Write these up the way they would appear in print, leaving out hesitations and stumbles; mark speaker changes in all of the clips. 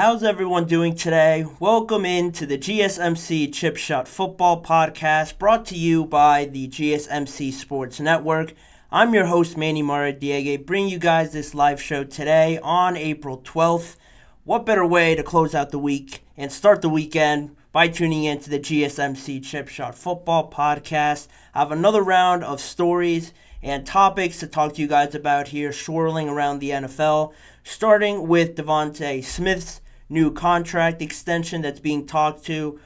Speaker 1: How's everyone doing today? Welcome into the GSMC Chip Shot Football Podcast brought to you by the GSMC Sports Network. I'm your host, Manny Maradiaga, bringing you guys this live show today on April 12th. What better way to close out the week and start the weekend by tuning into the GSMC Chip Shot Football Podcast. I have another round of stories and topics to talk to you guys about here swirling around the NFL, starting with DeVonta Smith's new contract extension that's being talked to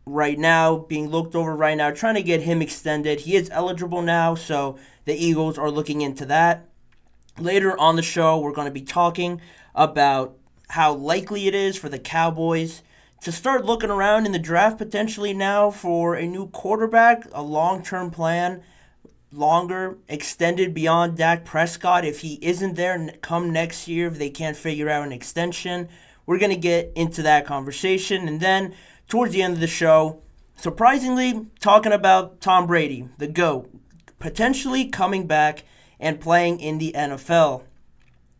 Speaker 1: right now, being looked over right now, trying to get him extended. He is eligible now, so the Eagles are looking into that. Later on the show, we're going to be talking about how likely it is for the Cowboys to start looking around in the draft potentially now for a new quarterback, a long-term plan, longer, extended beyond Dak Prescott. If he isn't there come next year, if they can't figure out an extension, we're going to get into that conversation. And then towards the end of the show, surprisingly, talking about Tom Brady, the GOAT, potentially coming back and playing in the NFL.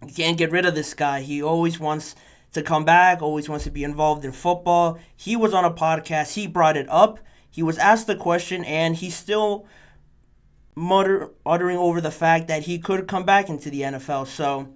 Speaker 1: You can't get rid of this guy. He always wants to come back, always wants to be involved in football. He was on a podcast. He brought it up. He was asked the question, and he's still uttering over the fact that he could come back into the NFL. So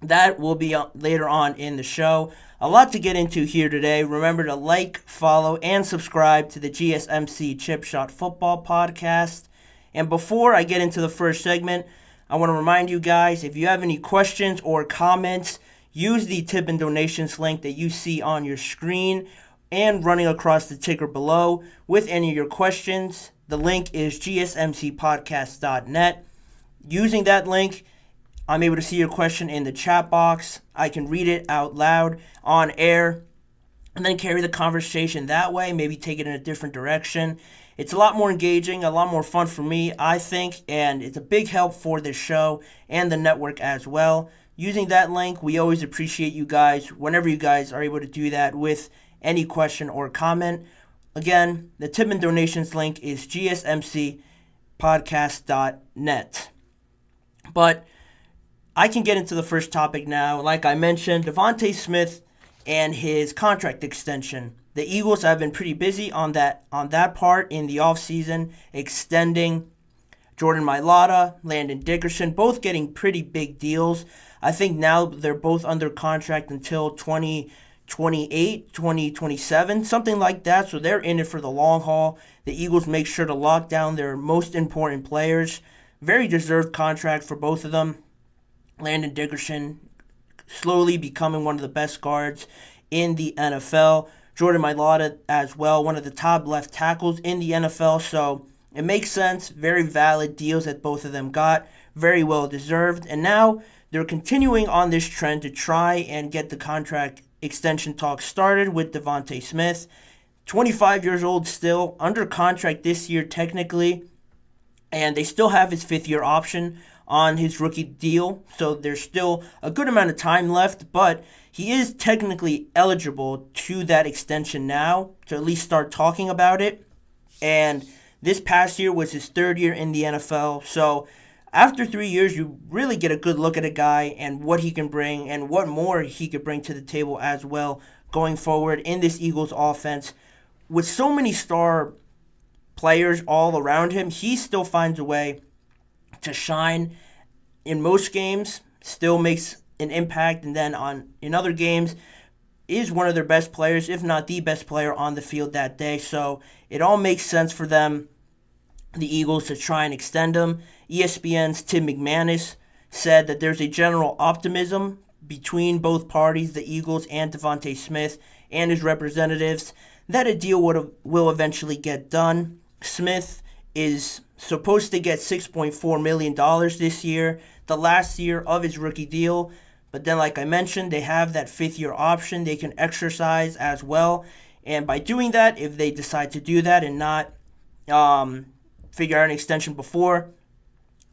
Speaker 1: that will be later on in the show. A lot to get into here today. Remember to like, follow, and subscribe to the GSMC Chip Shot Football Podcast. And before I get into the first segment, I want to remind you guys, if you have any questions or comments, use the tip and donations link that you see on your screen and running across the ticker below with any of your questions. The link is gsmcpodcast.net. Using that link, I'm able to see your question in the chat box. I can read it out loud on air and then carry the conversation that way, maybe take it in a different direction. It's a lot more engaging, a lot more fun for me, I think, and it's a big help for this show and the network as well. Using that link, we always appreciate you guys whenever you guys are able to do that with any question or comment. Again, the tip and donations link is gsmcpodcast.net. But I can get into the first topic now. Like I mentioned, DeVonta Smith and his contract extension. The Eagles have been pretty busy on that part in the offseason, extending Jordan Mailata, Landon Dickerson, both getting pretty big deals. I think now they're both under contract until 2028, 2027, something like that. So they're in it for the long haul. The Eagles make sure to lock down their most important players. Very deserved contract for both of them. Landon Dickerson slowly becoming one of the best guards in the NFL. Jordan Mailata as well, one of the top left tackles in the NFL. So it makes sense. Very valid deals that both of them got. Very well deserved. And now they're continuing on this trend to try and get the contract extension talk started with DeVonta Smith. 25 years old still, under contract this year technically. And they still have his fifth-year option on his rookie deal, so there's still a good amount of time left, but he is technically eligible to that extension now to at least start talking about it. And this past year was his third year in the NFL, so after 3 years, you really get a good look at a guy and what he can bring and what more he could bring to the table as well going forward in this Eagles offense. With so many star players all around him, he still finds a way to shine in most games, still makes an impact, and then in other games is one of their best players, if not the best player on the field that day. So it all makes sense for them, the Eagles, to try and extend him. ESPN's Tim McManus said that there's a general optimism between both parties, the Eagles and DeVonta Smith and his representatives, that a deal will eventually get done. Smith is supposed to get $6.4 million this year, the last year of his rookie deal. But then, like I mentioned, they have that fifth-year option they can exercise as well. And by doing that, if they decide to do that and not figure out an extension before,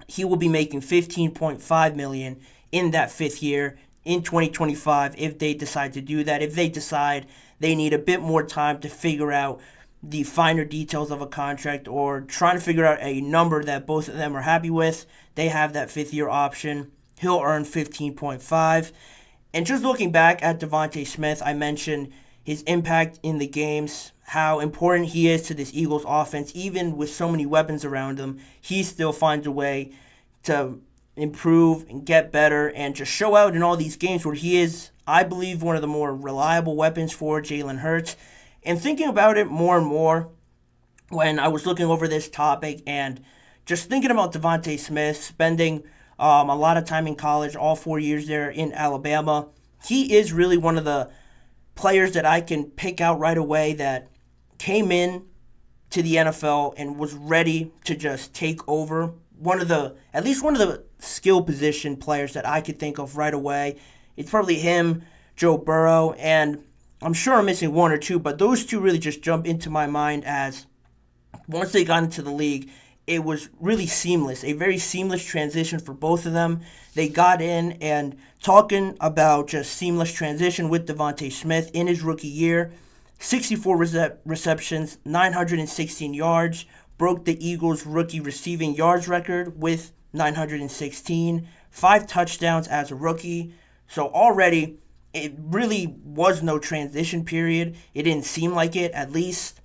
Speaker 1: he will be making $15.5 million in that fifth year in 2025 if they decide to do that. If they decide they need a bit more time to figure out the finer details of a contract or trying to figure out a number that both of them are happy with, they have that fifth-year option. He'll earn $15.5. And just looking back at DeVonta Smith, I mentioned his impact in the games, how important he is to this Eagles offense. Even with so many weapons around him, he still finds a way to improve and get better and just show out in all these games where he is, I believe, one of the more reliable weapons for Jalen Hurts. And thinking about it more and more when I was looking over this topic and just thinking about DeVonta Smith spending a lot of time in college, all 4 years there in Alabama, he is really one of the players that I can pick out right away that came in to the NFL and was ready to just take over at least one of the skill position players that I could think of right away. It's probably him, Joe Burrow, and I'm sure I'm missing one or two, but those two really just jump into my mind as once they got into the league, it was really seamless, a very seamless transition for both of them. They got in, and talking about just seamless transition with DeVonta Smith in his rookie year, 64 receptions, 916 yards, broke the Eagles' rookie receiving yards record with 916, 5 touchdowns as a rookie. So already, it really was no transition period. It didn't seem like it, at least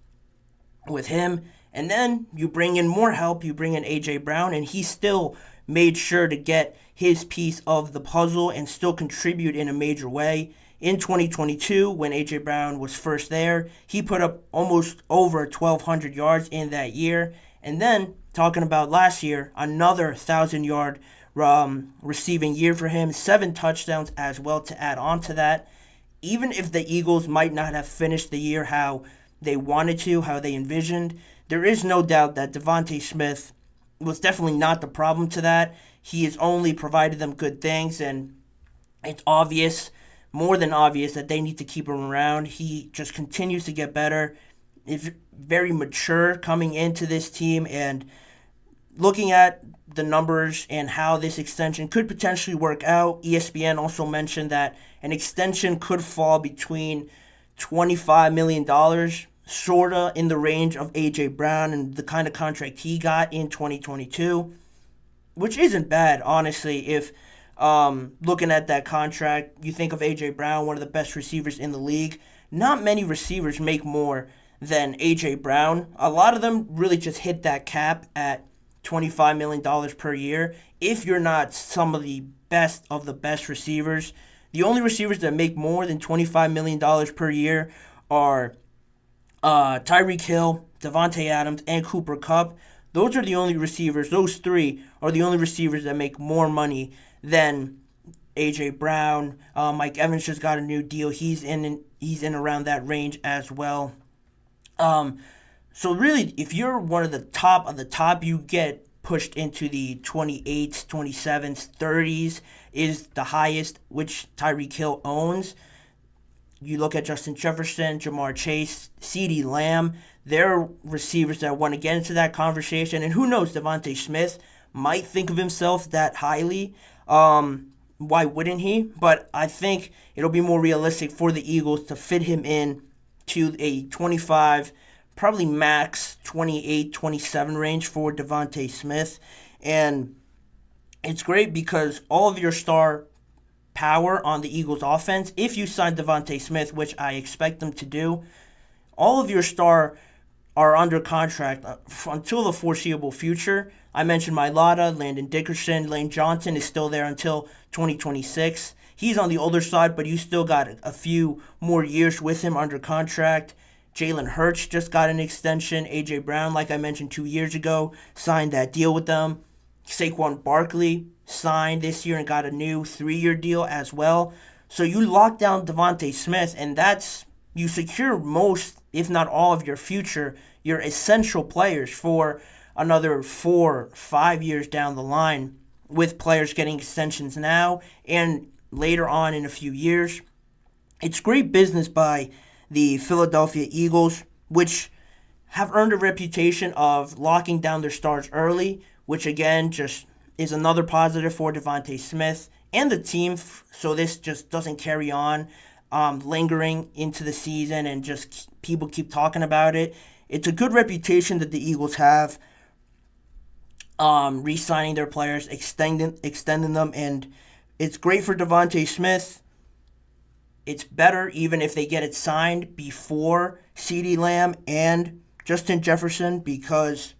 Speaker 1: with him. And then you bring in more help. You bring in A.J. Brown, and he still made sure to get his piece of the puzzle and still contribute in a major way. In 2022, when A.J. Brown was first there, he put up almost over 1,200 yards in that year. And then, talking about last year, another 1,000-yard receiving year for him, 7 touchdowns as well to add on to that. Even if the Eagles might not have finished the year how they wanted to, how they envisioned, there is no doubt that DeVonta Smith was definitely not the problem to that. He has only provided them good things, and it's obvious, more than obvious, that they need to keep him around. He just continues to get better. Is very mature coming into this team, and looking at the numbers and how this extension could potentially work out, ESPN also mentioned that an extension could fall between $25 million, sort of in the range of A.J. Brown and the kind of contract he got in 2022, which isn't bad, honestly. If looking at that contract, you think of A.J. Brown, one of the best receivers in the league. Not many receivers make more than A.J. Brown. A lot of them really just hit that cap at $25 million per year. If you're not some of the best receivers, the only receivers that make more than $25 million per year are Tyreek Hill, Devontae Adams, and Cooper Kupp. Those are the only receivers. Those three are the only receivers that make more money than A.J. Brown. Mike Evans just got a new deal. He's in around that range as well. So really, if you're one of the top, you get pushed into the 28s, 27s, 30s is the highest, which Tyreek Hill owns. You look at Justin Jefferson, Jamar Chase, CeeDee Lamb. They're receivers that want to get into that conversation. And who knows, DeVonta Smith might think of himself that highly. Why wouldn't he? But I think it'll be more realistic for the Eagles to fit him in to a 25, probably max 28, 27 range for DeVonta Smith. And it's great because all of your star power on the Eagles offense, if you sign DeVonta Smith, which I expect them to do, all of your star are under contract until the foreseeable future. I mentioned Mailata, Landon Dickerson, Lane Johnson is still there until 2026. He's on the older side, but you still got a few more years with him under contract. Jalen Hurts just got an extension. A.J. Brown, like I mentioned 2 years ago, signed that deal with them. Saquon Barkley signed this year and got a new 3-year deal as well. So you lock down DeVonta Smith, and you secure most, if not all, of your future, your essential players for another 4-5 years down the line, with players getting extensions now and later on in a few years. It's great business by the Philadelphia Eagles, which have earned a reputation of locking down their stars early, which again just is another positive for DeVonta Smith and the team, so this just doesn't carry on lingering into the season and just people keep talking about it. It's a good reputation that the Eagles have, re-signing their players, extending them, and it's great for DeVonta Smith. it's better even if they get it signed before CeeDee Lamb and Justin Jefferson, because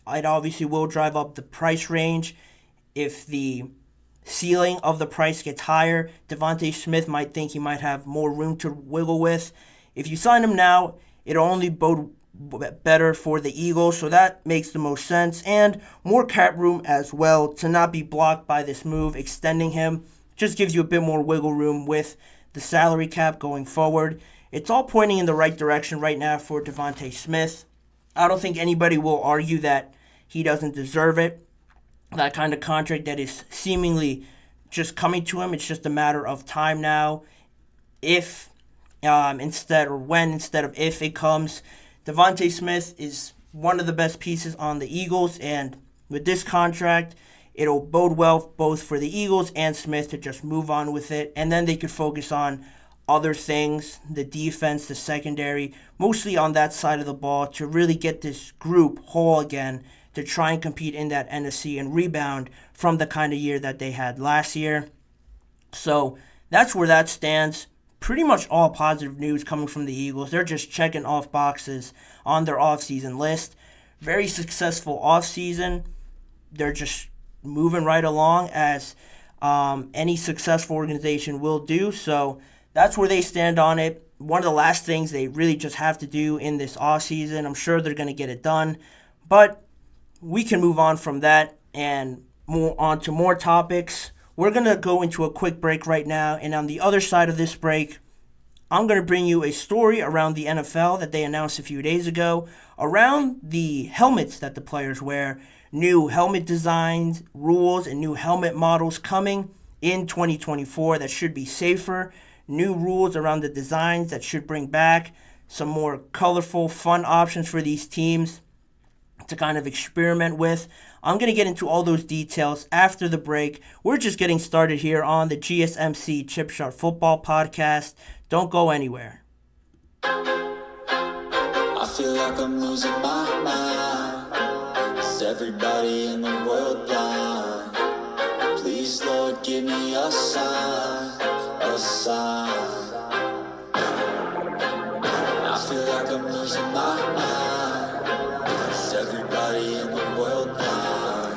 Speaker 1: it obviously will drive up the price range. If the ceiling of the price gets higher, DeVonta Smith might think he might have more room to wiggle with. If you sign him now, it'll only bode better for the Eagles, so that makes the most sense. And more cap room as well to not be blocked by this move. Extending him just gives you a bit more wiggle room with the salary cap going forward. It's all pointing in the right direction right now for DeVonta Smith. I don't think anybody will argue that he doesn't deserve it. That kind of contract that is seemingly just coming to him. It's just a matter of time now. If instead of if it comes, DeVonta Smith is one of the best pieces on the Eagles, and with this contract, it'll bode well both for the Eagles and Smith to just move on with it, and then they could focus on other things, the defense, the secondary, mostly on that side of the ball, to really get this group whole again, to try and compete in that NFC and rebound from the kind of year that they had last year. So that's where that stands. Pretty much all positive news coming from the Eagles. They're just checking off boxes on their offseason list. Very successful offseason. They're just moving right along as any successful organization will do. So that's where they stand on it. One of the last things they really just have to do in this offseason. I'm sure they're going to get it done. But we can move on from that and move on to more topics. We're going to go into a quick break right now. And on the other side of this break, I'm going to bring you a story around the NFL that they announced a few days ago around the helmets that the players wear. New helmet designs, rules, and new helmet models coming in 2024 that should be safer. New rules around the designs that should bring back some more colorful, fun options for these teams to kind of experiment with. I'm going to get into all those details after the break. We're just getting started here on the GSMC Chip Shot Football Podcast. Don't go anywhere.
Speaker 2: I feel like I'm losing my mind. Is everybody in the world blind? Please, Lord, give me a sign, a sign. I feel like I'm losing my mind. Is everybody in the world blind?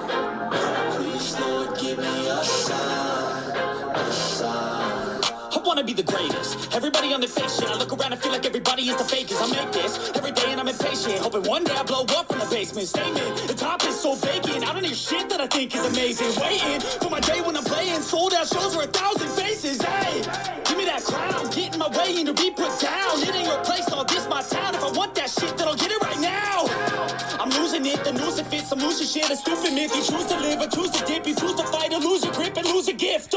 Speaker 2: Please, Lord, give me a sign, a sign. I wanna be the greatest. Everybody on their fake shit. I look around and feel like everybody is the fakest. I make this every day and I'm impatient. Hoping one day I blow up from the basement. Statement, the top is so vacant. I don't hear shit that I think is amazing. Waiting for my day when I'm playing. Sold out shows for 1,000 faces. Hey, give me that crown. Get in my way and to be put down. It ain't your place, all this my town. If I want that shit, then I'll get it right now. I'm losing it, the noose it fits. I'm losing shit, a stupid myth. You choose to live or choose to dip. You choose to fight or lose your grip and lose a gift.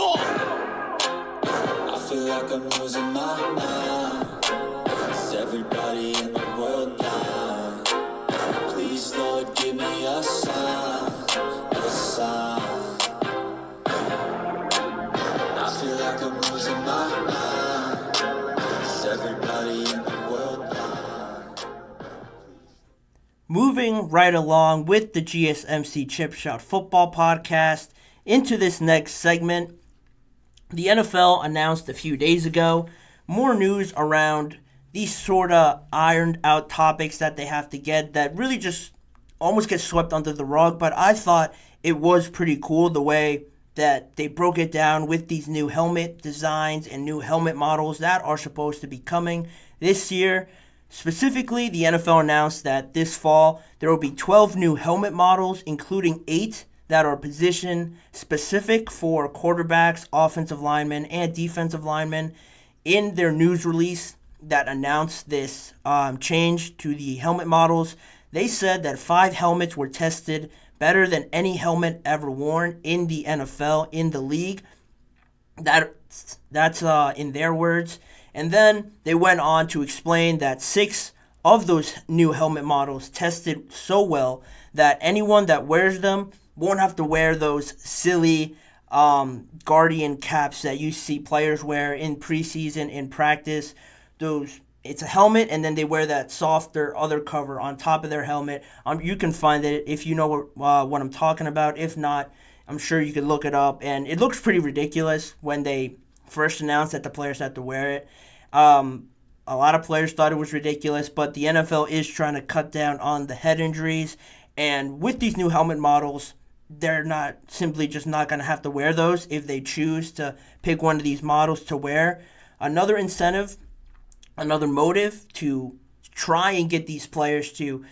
Speaker 2: I feel like I'm losing my mind. Is everybody in the world blind? Please, Lord, give me a sign, a sign. I feel like I'm losing my mind. Is everybody in the world blind?
Speaker 1: Moving right along with the GSMC Chip Shot Football Podcast into this next segment. The NFL announced a few days ago more news around these sort of ironed out topics that they have to get that really just almost get swept under the rug. But I thought it was pretty cool the way that they broke it down with these new helmet designs and new helmet models that are supposed to be coming this year. Specifically, the NFL announced that this fall there will be 12 new helmet models, including 8 that are position specific for quarterbacks, offensive linemen, and defensive linemen. In their news release that announced this change to the helmet models, they said that 5 helmets were tested better than any helmet ever worn in the NFL, in the league. That's in their words. And then they went on to explain that 6 of those new helmet models tested so well that anyone that wears them won't have to wear those silly Guardian caps that you see players wear in preseason, in practice. It's a helmet, and then they wear that softer other cover on top of their helmet. You can find it if you know what I'm talking about. If not, I'm sure you could look it up. And it looks pretty ridiculous when they first announced that the players had to wear it. A lot of players thought it was ridiculous, but the NFL is trying to cut down on the head injuries. And with these new helmet models, they're not simply just not going to have to wear those if they choose to pick one of these models to wear. Another incentive, another motive to try and get these players to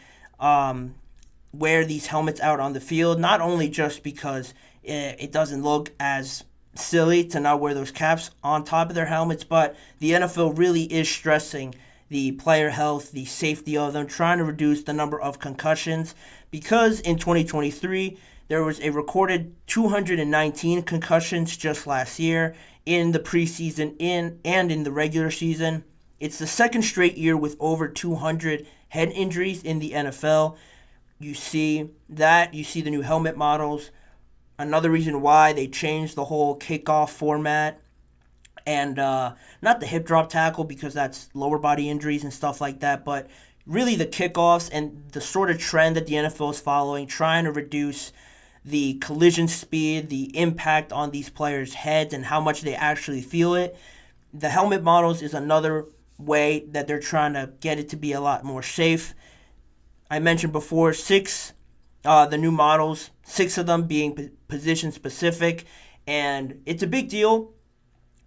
Speaker 1: wear these helmets out on the field, not only just because it doesn't look as silly to not wear those caps on top of their helmets, but the NFL really is stressing the player health, the safety of them, trying to reduce the number of concussions, because in 2023 there was a recorded 219 concussions just last year in the preseason and in the regular season. It's the second straight year with over 200 head injuries in the NFL. You see that, you see the new helmet models. Another reason why they changed the whole kickoff format, and not the hip drop tackle because that's lower body injuries and stuff like that, but really the kickoffs and the sort of trend that the NFL is following, trying to reduce the collision speed, the impact on these players' heads, and how much they actually feel it. The helmet models is another way that they're trying to get it to be a lot more safe. I mentioned before, the new models, 6 of them being position specific, and it's a big deal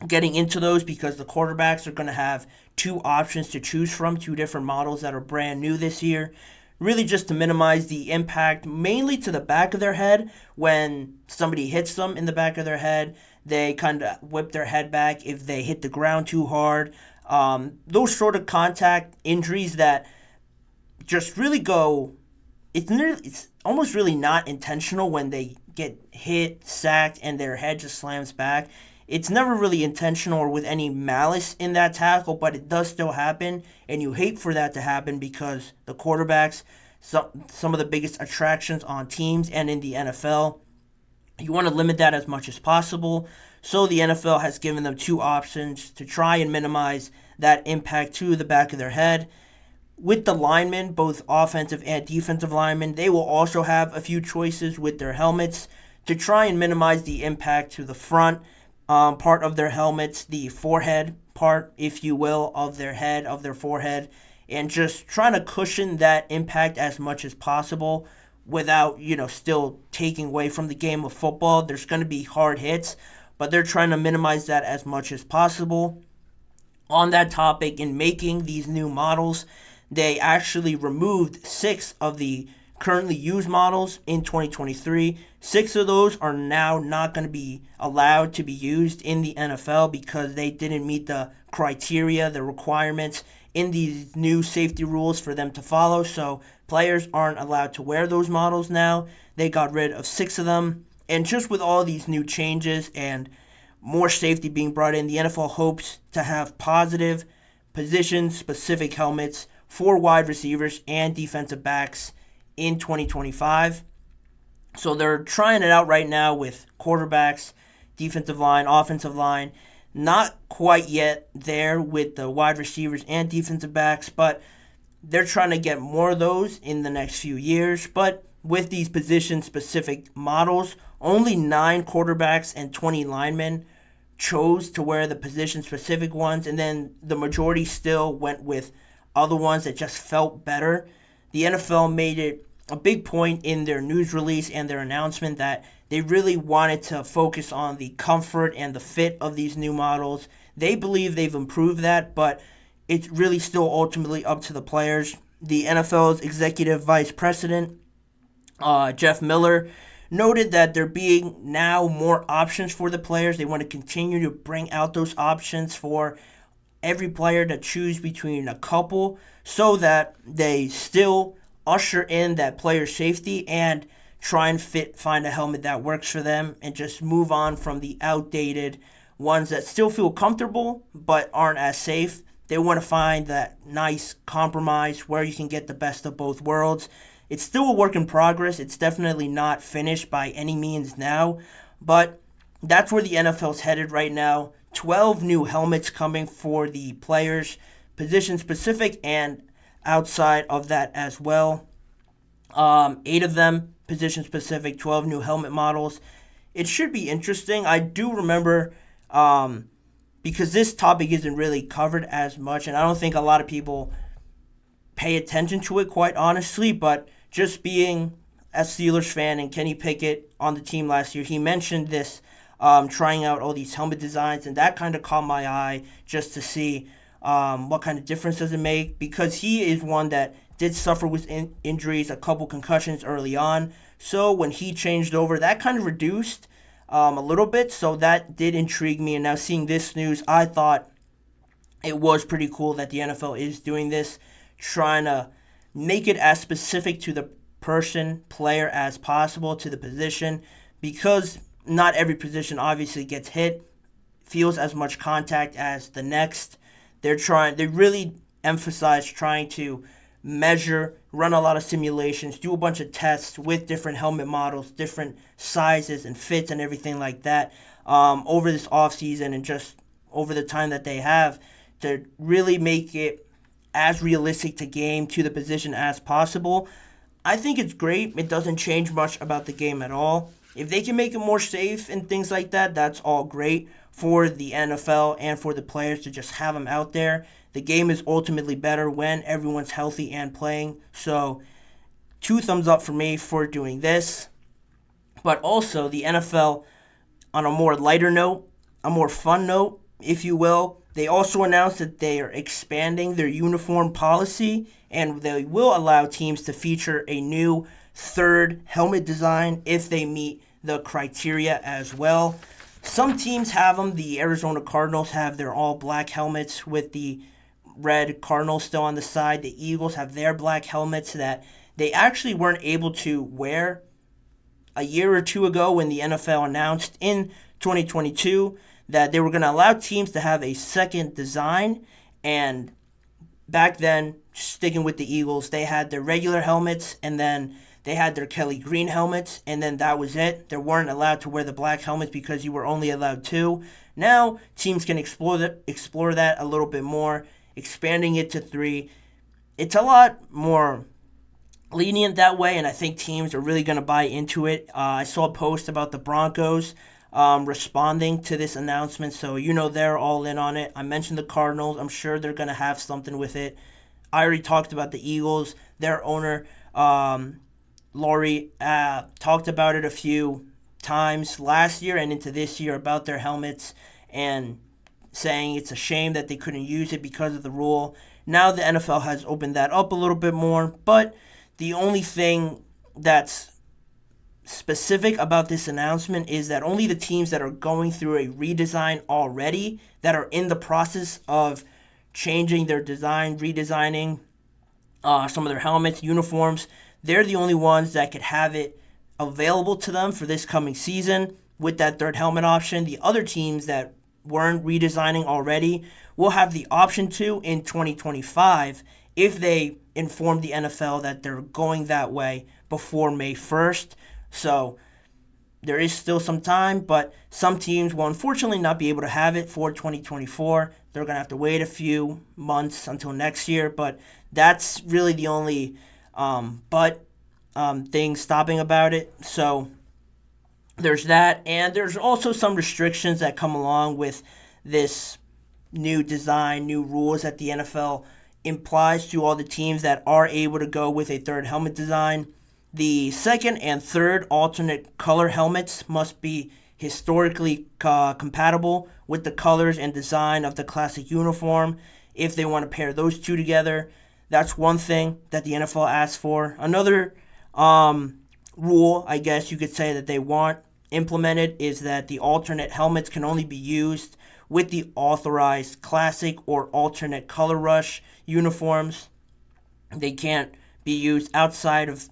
Speaker 1: getting into those because the quarterbacks are going to have 2 options to choose from, 2 different models that are brand new this year, really just to minimize the impact mainly to the back of their head. When somebody hits them in the back of their head, they kind of whip their head back if they hit the ground too hard. Those sort of contact injuries that just really go, it's almost really not intentional when they get hit, sacked, and their head just slams back. It's never really intentional or with any malice in that tackle, but it does still happen, and you hate for that to happen because the quarterbacks, some of the biggest attractions on teams and in the NFL, you want to limit that as much as possible. So the NFL has given them 2 options to try and minimize that impact to the back of their head. With the linemen, both offensive and defensive linemen, they will also have a few choices with their helmets to try and minimize the impact to the front part of their helmets, the forehead part, if you will, of their head, of their forehead, and just trying to cushion that impact as much as possible without, still taking away from the game of football. There's going to be hard hits, but they're trying to minimize that as much as possible. On that topic, in making these new models, they actually removed 6 of the currently used models in 2023. 6 of those are now not going to be allowed to be used in the NFL because they didn't meet the criteria, the requirements in these new safety rules for them to follow. So players aren't allowed to wear those models now. They got rid of 6 of them. And just with all these new changes and more safety being brought in, the NFL hopes to have positive position-specific helmets for wide receivers and defensive backs in 2025. So they're trying it out right now with quarterbacks, defensive line, offensive line. Not quite yet there with the wide receivers and defensive backs, but they're trying to get more of those in the next few years. But with these position-specific models, only 9 quarterbacks and 20 linemen chose to wear the position-specific ones, and then the majority still went with other ones that just felt better. The NFL made it a big point in their news release and their announcement that they really wanted to focus on the comfort and the fit of these new models. They believe they've improved that, but it's really still ultimately up to the players. The NFL's executive vice president, Jeff Miller, noted that there being now more options for the players. They want to continue to bring out those options for every player to choose between a couple so that they still usher in that player safety and try and find a helmet that works for them and just move on from the outdated ones that still feel comfortable but aren't as safe. They want to find that nice compromise where you can get the best of both worlds. It's still a work in progress. It's definitely not finished by any means now, but that's where the NFL's headed right now. 12 new helmets coming for the players, position specific and outside of that as well. 8 of them position specific, 12 new helmet models. It should be interesting. I do remember because this topic isn't really covered as much, and I don't think a lot of people pay attention to it, quite honestly, but just being a Steelers fan and Kenny Pickett on the team last year, he mentioned this, trying out all these helmet designs, and that kind of caught my eye just to see what kind of difference does it make, because he is one that did suffer with injuries, a couple concussions early on. So when he changed over, that kind of reduced a little bit. So that did intrigue me. And now seeing this news, I thought it was pretty cool that the NFL is doing this, trying to make it as specific to the player as possible, to the position, because not every position obviously gets hit, feels as much contact as the next. They really emphasize trying to measure, run a lot of simulations, do a bunch of tests with different helmet models, different sizes and fits and everything like that over this offseason and just over the time that they have to really make it as realistic to game, to the position as possible. I think it's great. It doesn't change much about the game at all. If they can make it more safe and things like that, that's all great for the NFL and for the players to just have them out there. The game is ultimately better when everyone's healthy and playing. So 2 thumbs up for me for doing this. But also the NFL, on a more lighter note, a more fun note, if you will, they also announced that they are expanding their uniform policy and they will allow teams to feature a new third helmet design if they meet the criteria as well. Some teams have them. The Arizona Cardinals have their all black helmets with the red Cardinals still on the side. The Eagles have their black helmets that they actually weren't able to wear a year or 2 ago when the NFL announced in 2022 that they were going to allow teams to have a second design. And back then, sticking with the Eagles, they had their regular helmets and then they had their Kelly green helmets, and then that was it. They weren't allowed to wear the black helmets because you were only allowed 2. Now, teams can explore that a little bit more, expanding it to 3. It's a lot more lenient that way, and I think teams are really going to buy into it. I saw a post about the Broncos responding to this announcement, so they're all in on it. I mentioned the Cardinals. I'm sure they're going to have something with it. I already talked about the Eagles. Their owner, Laurie, talked about it a few times last year and into this year about their helmets and saying it's a shame that they couldn't use it because of the rule. Now the NFL has opened that up a little bit more, but the only thing that's specific about this announcement is that only the teams that are going through a redesign already, that are in the process of changing their design, redesigning some of their helmets, uniforms, they're the only ones that could have it available to them for this coming season with that third helmet option. The other teams that weren't redesigning already will have the option to in 2025 if they inform the NFL that they're going that way before May 1st. So there is still some time, but some teams will unfortunately not be able to have it for 2024. They're going to have to wait a few months until next year, but that's really the only thing stopping about it. So there's that, and there's also some restrictions that come along with this new design, new rules that the NFL implies to all the teams that are able to go with a third helmet design. The second and third alternate color helmets must be historically compatible with the colors and design of the classic uniform if they want to pair those two together. That's one thing that the NFL asks for. Another rule, I guess you could say, that they want implemented is that the alternate helmets can only be used with the authorized classic or alternate color rush uniforms. They can't be used outside of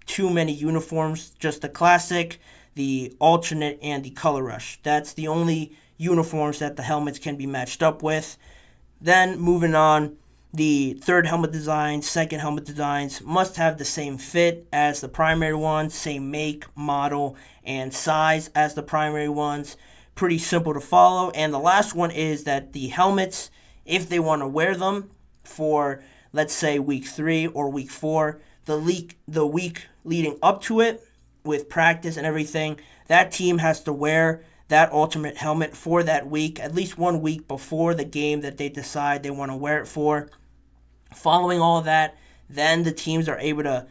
Speaker 1: too many uniforms, just the classic, the alternate, and the color rush. That's the only uniforms that the helmets can be matched up with. Then moving on, the third helmet designs, second helmet designs must have the same fit as the primary ones, same make, model, and size as the primary ones. Pretty simple to follow. And the last one is that the helmets, if they want to wear them for, let's say, week 3 or week 4, the week leading up to it with practice and everything, that team has to wear that ultimate helmet for that week, at least 1 week before the game that they decide they want to wear it for. Following all that, then the teams are able to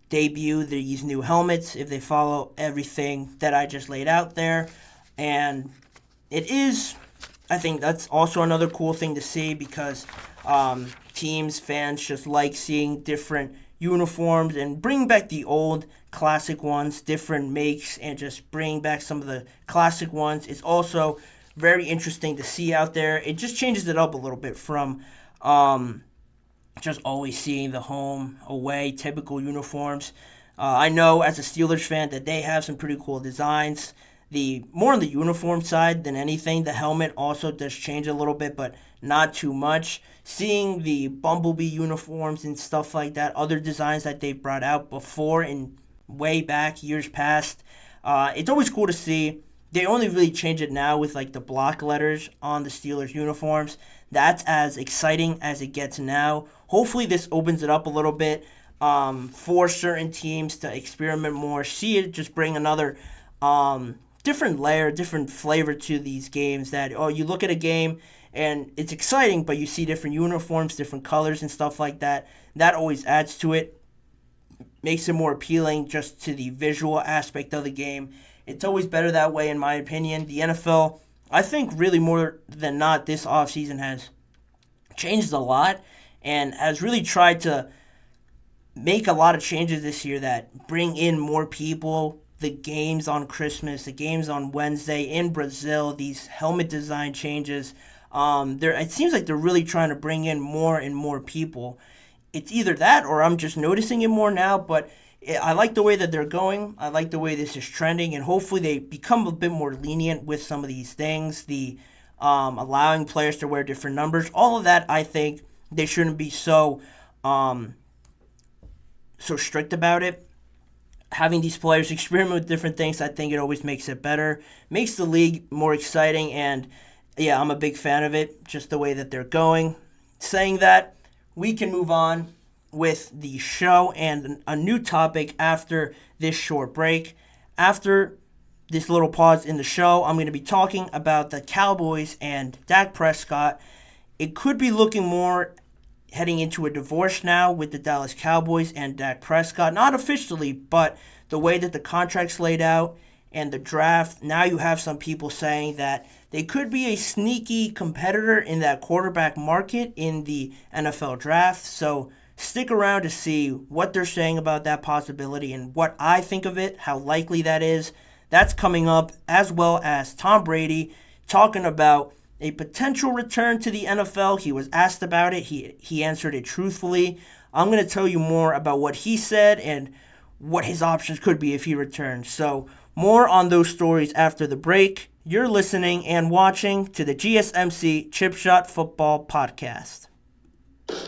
Speaker 1: debut these new helmets if they follow everything that I just laid out there. And it is, I think that's also another cool thing to see because teams, fans just like seeing different uniforms and bring back the old classic ones, different makes, and just bring back some of the classic ones. It's also very interesting to see out there. It just changes it up a little bit from just always seeing the home, away, typical uniforms. I know as a Steelers fan that they have some pretty cool designs. More on the uniform side than anything. The helmet also does change a little bit, but not too much. Seeing the Bumblebee uniforms and stuff like that, other designs that they've brought out before and way back, years past, it's always cool to see. They only really change it now with like the block letters on the Steelers uniforms. That's as exciting as it gets now. Hopefully this opens it up a little bit for certain teams to experiment more. See it just bring another different layer, different flavor to these games that, you look at a game and it's exciting, but you see different uniforms, different colors and stuff like that. That always adds to it, makes it more appealing just to the visual aspect of the game. It's always better that way, in my opinion. The NFL, I think really more than not, this offseason has changed a lot and has really tried to make a lot of changes this year that bring in more people. The games on Christmas, the games on Wednesday in Brazil, these helmet design changes. It seems like they're really trying to bring in more and more people. It's either that or I'm just noticing it more now, but I like the way that they're going. I like the way this is trending, and hopefully they become a bit more lenient with some of these things, the allowing players to wear different numbers. All of that, I think they shouldn't be so strict about it. Having these players experiment with different things, I think it always makes it better, makes the league more exciting, and yeah, I'm a big fan of it, just the way that they're going. Saying that, we can move on with the show and a new topic after this short break. After this little pause in the show, I'm going to be talking about the Cowboys and Dak Prescott. It could be looking more heading into a divorce now with the Dallas Cowboys and Dak Prescott. Not officially, but the way that the contract's laid out and the draft, now you have some people saying that they could be a sneaky competitor in that quarterback market in the NFL draft. So stick around to see what they're saying about that possibility and what I think of it, how likely that is. That's coming up, as well as Tom Brady talking about a potential return to the NFL. He was asked about it. He answered it truthfully. I'm going to tell you more about what he said and what his options could be if he returns. So more on those stories after the break. You're listening and watching to the GSMC Chip Shot Football Podcast.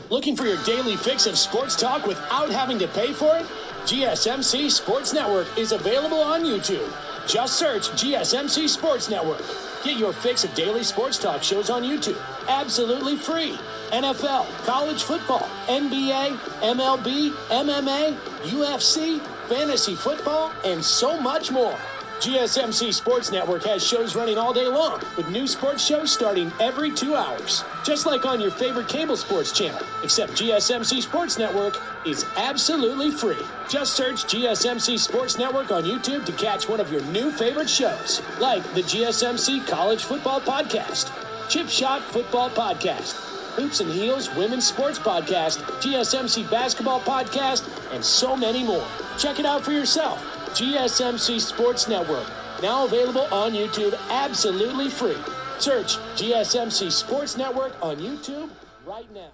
Speaker 3: Looking for your daily fix of sports talk without having to pay for it? GSMC Sports Network is available on YouTube. Just search GSMC Sports Network. Get your fix of daily sports talk shows on YouTube, absolutely free. NFL, college football, NBA, MLB, MMA, UFC, fantasy football, and so much more. GSMC Sports Network has shows running all day long, with new sports shows starting every 2 hours. Just like on your favorite cable sports channel, except GSMC Sports Network is absolutely free. Just search GSMC Sports Network on YouTube to catch one of your new favorite shows, like the GSMC College Football Podcast, Chip Shot Football Podcast, Hoops and Heels Women's Sports Podcast, GSMC Basketball Podcast, and so many more. Check it out for yourself. GSMC Sports Network, now available on YouTube absolutely free. Search GSMC Sports Network on YouTube right now.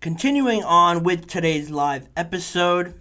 Speaker 1: Continuing on with today's live episode,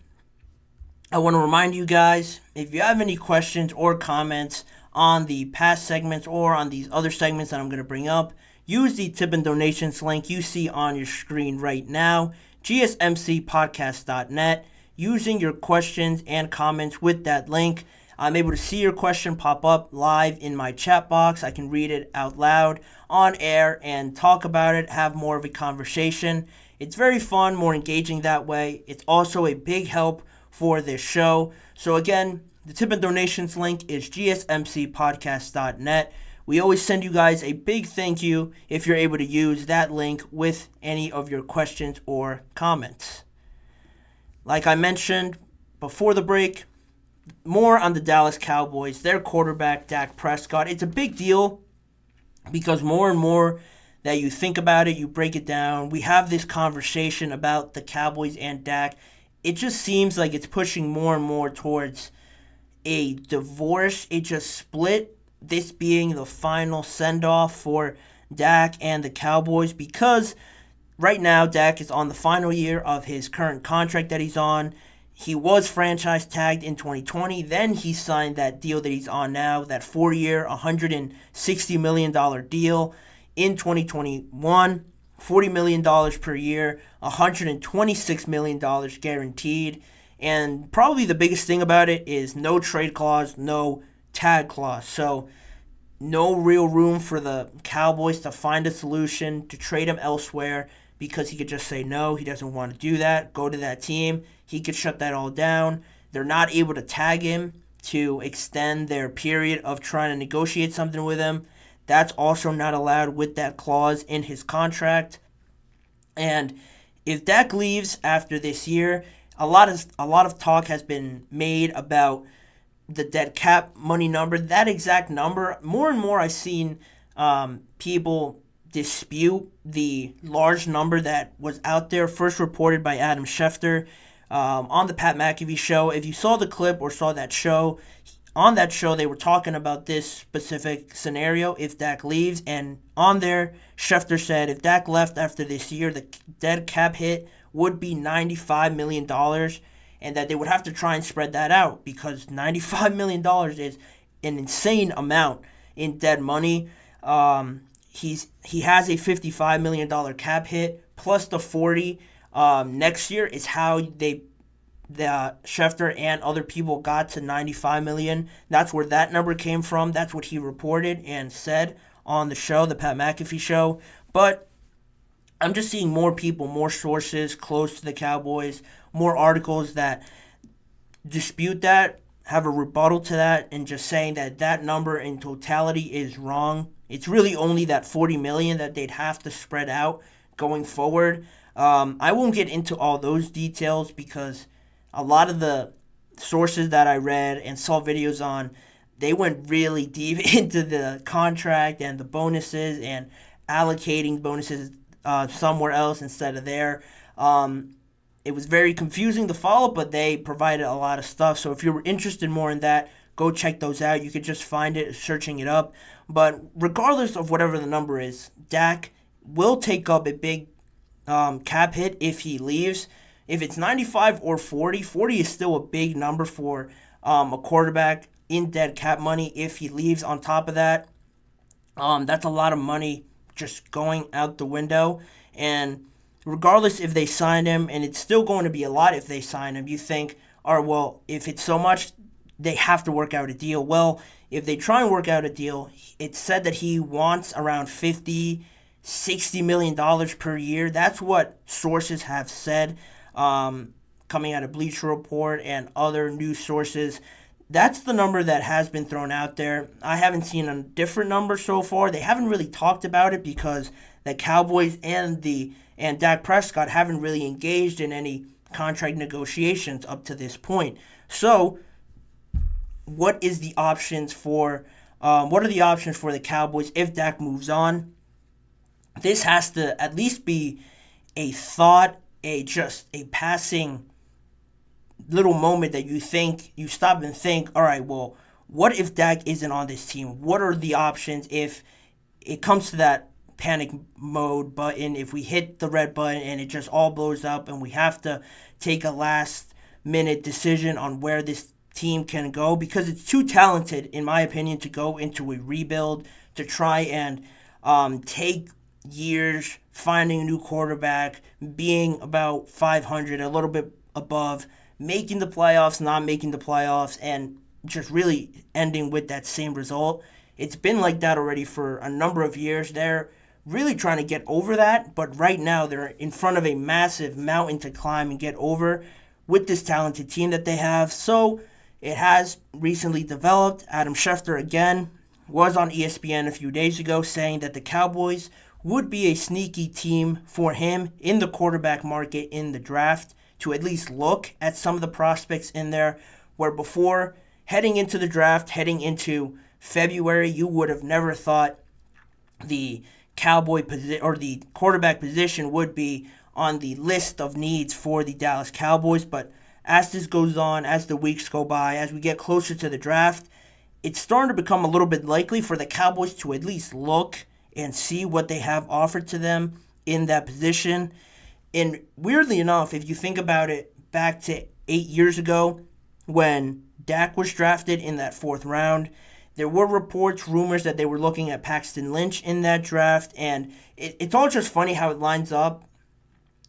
Speaker 1: I want to remind you guys, if you have any questions or comments on the past segments or on these other segments that I'm going to bring up, use the tip and donations link you see on your screen right now, gsmcpodcast.net. Using your questions and comments with that link, I'm able to see your question pop up live in my chat box. I can read it out loud on air and talk about it, have more of a conversation. It's very fun, more engaging that way. It's also a big help for this show. So again, The tip and donations link is gsmcpodcast.net. We always send you guys a big thank you if you're able to use that link with any of your questions or comments. Like I mentioned before the break, more on the Dallas Cowboys, their quarterback, Dak Prescott. It's a big deal because more and more that you think about it, you break it down, we have this conversation about the Cowboys and Dak. It just seems like it's pushing more and more towards a divorce. It just split, this being the final send-off for Dak and the Cowboys, because right now Dak is on the final year of his current contract that he's on. He was franchise tagged in 2020. Then he signed that deal that he's on now, that 4-year, $160 million deal in 2021. $40 million per year, $126 million guaranteed. And probably the biggest thing about it is no trade clause, no tag clause. So no real room for the Cowboys to find a solution to trade him elsewhere, because he could just say no, he doesn't want to do that, go to that team. He could shut that all down. They're not able to tag him to extend their period of trying to negotiate something with him. That's also not allowed with that clause in his contract. And if Dak leaves after this year, a lot of talk has been made about the dead cap money number. That exact number, more and more I've seen people dispute the large number that was out there, first reported by Adam Schefter on the Pat McAfee show. If you saw the clip or saw that show, on that show they were talking about this specific scenario if Dak leaves, and on there Schefter said if Dak left after this year, the dead cap hit would be $95 million, and that they would have to try and spread that out because $95 million is an insane amount in dead money. He has a $55 million cap hit plus the 40 next year is how the Schefter and other people got to $95 million. That's where that number came from. That's what he reported and said on the show, the Pat McAfee show. But I'm just seeing more people, more sources close to the Cowboys, more articles that dispute that, have a rebuttal to that, and just saying that that number in totality is wrong. It's really only that $40 million that they'd have to spread out going forward. I won't get into all those details because a lot of the sources that I read and saw videos on, they went really deep into the contract and the bonuses and allocating bonuses somewhere else instead of there. It was very confusing to follow, but they provided a lot of stuff. So if you were interested more in that, go check those out. You could just find it searching it up. But regardless of whatever the number is, Dak will take up a big cap hit if he leaves. If it's 95 or 40, 40 is still a big number for a quarterback in dead cap money if he leaves. On top of that, that's a lot of money just going out the window. And regardless if they sign him, and it's still going to be a lot if they sign him, you think, all right, well, if it's so much, they have to work out a deal. Well, if they try and work out a deal, it's said that he wants around $50, $60 million per year. That's what sources have said, coming out of Bleacher Report and other news sources. That's the number that has been thrown out there. I haven't seen a different number so far. They haven't really talked about it because the Cowboys and Dak Prescott haven't really engaged in any contract negotiations up to this point. So, what are the options for the Cowboys if Dak moves on? This has to at least be a thought, just a passing little moment that you stop and think, all right, well, what if Dak isn't on this team? What are the options if it comes to that panic mode button, if we hit the red button and it just all blows up and we have to take a last minute decision on where this team can go, because it's too talented, in my opinion, to go into a rebuild, to try and take years finding a new quarterback, being about 500, a little bit above, making the playoffs, not making the playoffs, and just really ending with that same result. It's been like that already for a number of years. They're really trying to get over that, but right now they're in front of a massive mountain to climb and get over with this talented team that they have. So it has recently developed. Adam Schefter, again, was on ESPN a few days ago saying that the Cowboys would be a sneaky team for him in the quarterback market in the draft to at least look at some of the prospects in there, where before heading into the draft, heading into February, you would have never thought the the quarterback position would be on the list of needs for the Dallas Cowboys. But as this goes on, as the weeks go by, as we get closer to the draft, it's starting to become a little bit likely for the Cowboys to at least look and see what they have offered to them in that position. And weirdly enough, if you think about it, back to 8 years ago when Dak was drafted in that 4th round, there were reports, rumors that they were looking at Paxton Lynch in that draft, and it's all just funny how it lines up,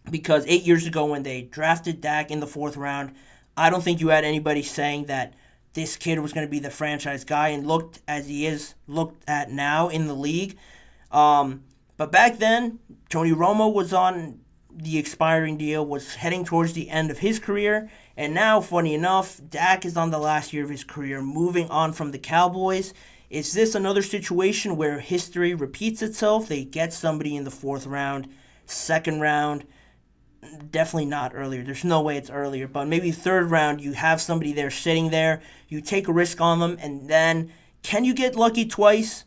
Speaker 1: because 8 years ago when they drafted Dak in the 4th round, I don't think you had anybody saying that this kid was going to be the franchise guy, and looked as he is looked at now in the league. But back then, Tony Romo was on the expiring deal, was heading towards the end of his career, and now, funny enough, Dak is on the last year of his career, moving on from the Cowboys. Is this another situation where history repeats itself? They get somebody in the 4th round, 2nd round, definitely not earlier. There's no way it's earlier, but maybe 3rd round, you have somebody there sitting there, you take a risk on them, and then can you get lucky twice?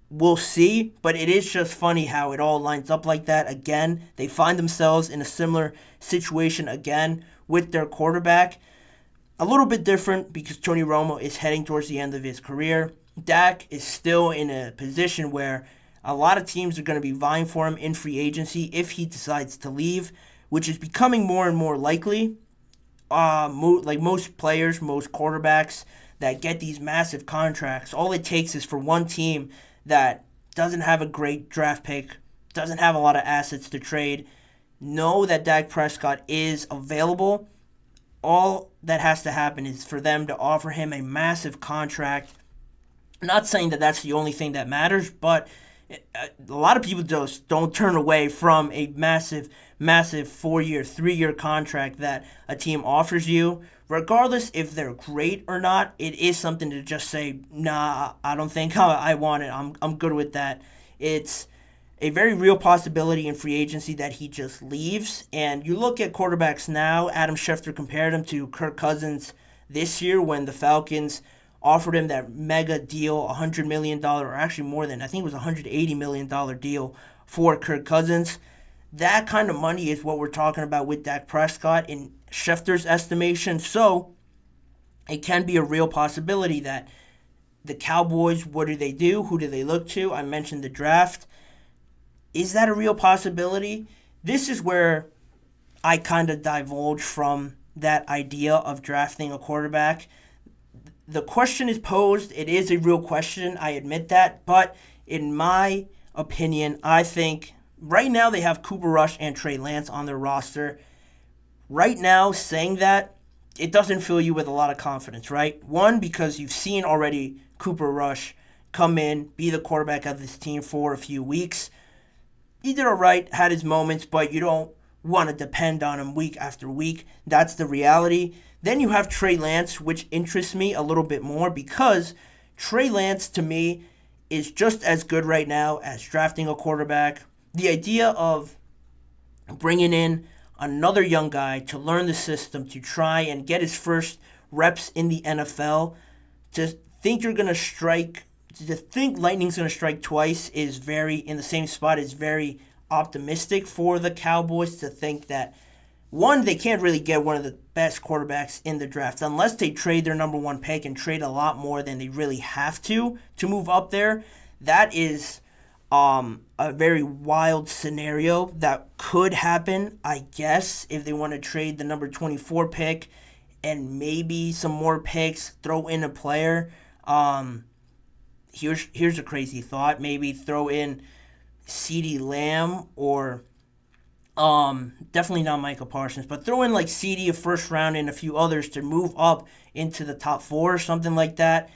Speaker 1: We'll see, but it is just funny how it all lines up like that. Again, they find themselves in a similar situation again with their quarterback. A little bit different because Tony Romo is heading towards the end of his career. Dak is still in a position where a lot of teams are going to be vying for him in free agency if he decides to leave, which is becoming more and more likely. Like most players, most quarterbacks that get these massive contracts, all it takes is for one team that doesn't have a great draft pick, doesn't have a lot of assets to trade, know that Dak Prescott is available. All that has to happen is for them to offer him a massive contract. Not saying that that's the only thing that matters, but a lot of people just don't turn away from a massive 4-year, 3-year contract that a team offers you. Regardless if they're great or not, it is something to just say, nah, I don't think I want it. I'm good with that. It's a very real possibility in free agency that he just leaves. And you look at quarterbacks now, Adam Schefter compared him to Kirk Cousins this year when the Falcons offered him that mega deal, $100 million, or actually more than, I think it was $180 million deal for Kirk Cousins. That kind of money is what we're talking about with Dak Prescott in Schefter's estimation. So it can be a real possibility that the Cowboys, what do they do? Who do they look to? I mentioned the draft. Is that a real possibility? This is where I kind of divulge from that idea of drafting a quarterback. The question is posed. It is a real question. I admit that. But in my opinion, I think right now they have Cooper Rush and Trey Lance on their roster. Right now, saying that, it doesn't fill you with a lot of confidence, right? One, because you've seen already Cooper Rush come in, be the quarterback of this team for a few weeks. He did all right, had his moments, but you don't want to depend on him week after week. That's the reality. Then you have Trey Lance, which interests me a little bit more because Trey Lance, to me, is just as good right now as drafting a quarterback. The idea of bringing in another young guy to learn the system, to try and get his first reps in the NFL, to think lightning's going to strike twice is very, in the same spot, is very optimistic for the Cowboys to think that, one, they can't really get one of the best quarterbacks in the draft unless they trade their number 1 pick and trade a lot more than they really have to move up there. That is a very wild scenario that could happen, I guess, if they want to trade the number 24 pick and maybe some more picks, throw in a player. Here's a crazy thought. Maybe throw in CeeDee Lamb or definitely not Michael Parsons, but throw in like CeeDee a first round and a few others to move up into the top 4 or something like that.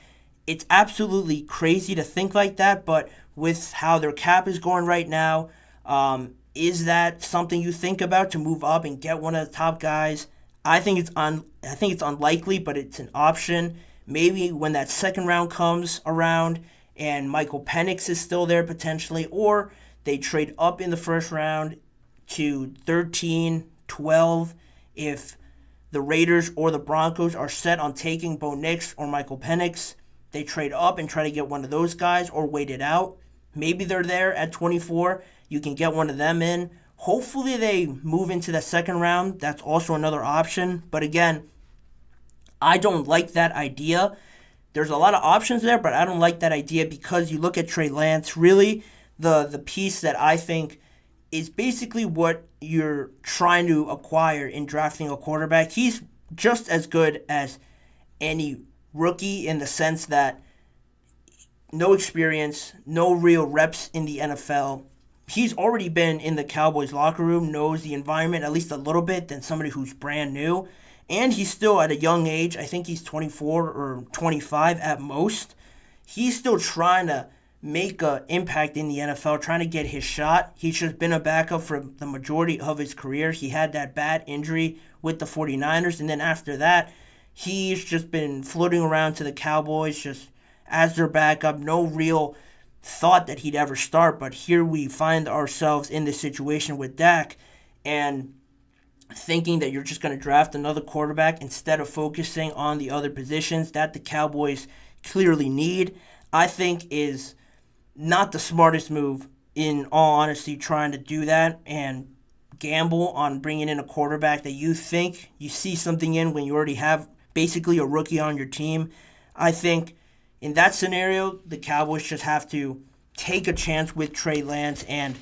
Speaker 1: It's absolutely crazy to think like that, but with how their cap is going right now, is that something you think about to move up and get one of the top guys? I think it's unlikely, but it's an option. Maybe when that second round comes around and Michael Penix is still there potentially, or they trade up in the first round to 13, 12 if the Raiders or the Broncos are set on taking Bo Nix or Michael Penix. They trade up and try to get one of those guys or wait it out. Maybe they're there at 24. You can get one of them in. Hopefully they move into the second round. That's also another option. But again, I don't like that idea. There's a lot of options there, but I don't like that idea because you look at Trey Lance, really the piece that I think is basically what you're trying to acquire in drafting a quarterback. He's just as good as any rookie in the sense that no experience, no real reps in the NFL. He's already been in the Cowboys locker room, knows the environment at least a little bit than somebody who's brand new. And he's still at a young age. I think he's 24 or 25 at most. He's still trying to make an impact in the NFL, trying to get his shot. He's just been a backup for the majority of his career. He had that bad injury with the 49ers, and then after that, he's just been floating around to the Cowboys just as their backup. No real thought that he'd ever start, but here we find ourselves in this situation with Dak, and thinking that you're just going to draft another quarterback instead of focusing on the other positions that the Cowboys clearly need, I think is not the smartest move, in all honesty, trying to do that and gamble on bringing in a quarterback that you think you see something in when you already have basically a rookie on your team. I think in that scenario, the Cowboys just have to take a chance with Trey Lance, and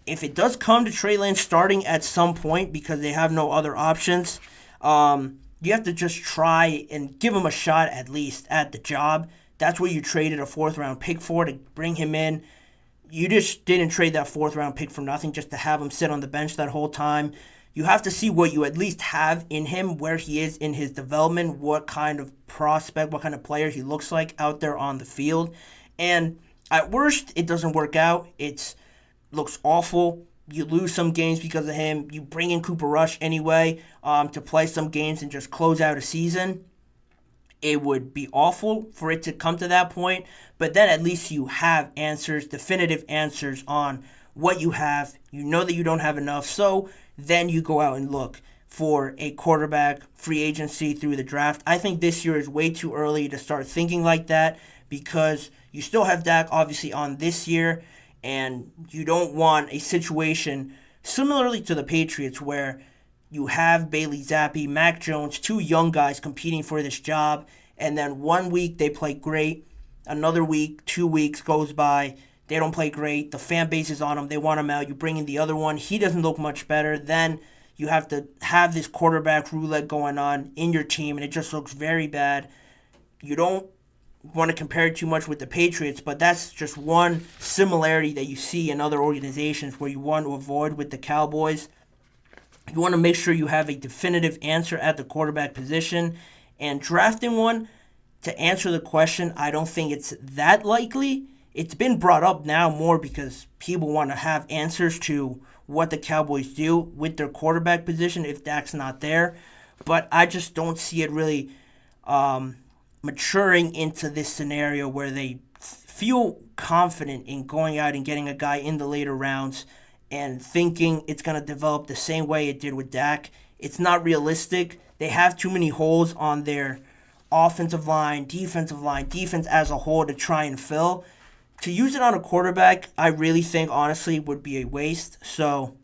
Speaker 1: if it does come to Trey Lance starting at some point because they have no other options, you have to just try and give him a shot at least at the job. That's what you traded a fourth-round pick for, to bring him in. You just didn't trade that fourth-round pick for nothing just to have him sit on the bench that whole time. You have to see what you at least have in him, where he is in his development, what kind of prospect, what kind of player he looks like out there on the field. And at worst, it doesn't work out. It looks awful. You lose some games because of him. You bring in Cooper Rush anyway to play some games and just close out a season. It would be awful for it to come to that point, but then at least you have answers, definitive answers on what you have. You know that you don't have enough, so then you go out and look for a quarterback, free agency through the draft. I think this year is way too early to start thinking like that because you still have Dak obviously on this year, and you don't want a situation similarly to the Patriots where you have Bailey Zappi, Mac Jones, two young guys competing for this job, and then 1 week they play great, another week, 2 weeks goes by, they don't play great, the fan base is on them, they want him out, you bring in the other one, he doesn't look much better, then you have to have this quarterback roulette going on in your team, and it just looks very bad. You don't want to compare it too much with the Patriots, but that's just one similarity that you see in other organizations where you want to avoid with the Cowboys. You want to make sure you have a definitive answer at the quarterback position, and drafting one to answer the question, I don't think it's that likely. It's been brought up now more because people want to have answers to what the Cowboys do with their quarterback position if Dak's not there, but I just don't see it really maturing into this scenario where they feel confident in going out and getting a guy in the later rounds and thinking it's going to develop the same way it did with Dak. It's not realistic. They have too many holes on their offensive line, defense as a whole to try and fill. To use it on a quarterback, I really think, honestly, would be a waste. So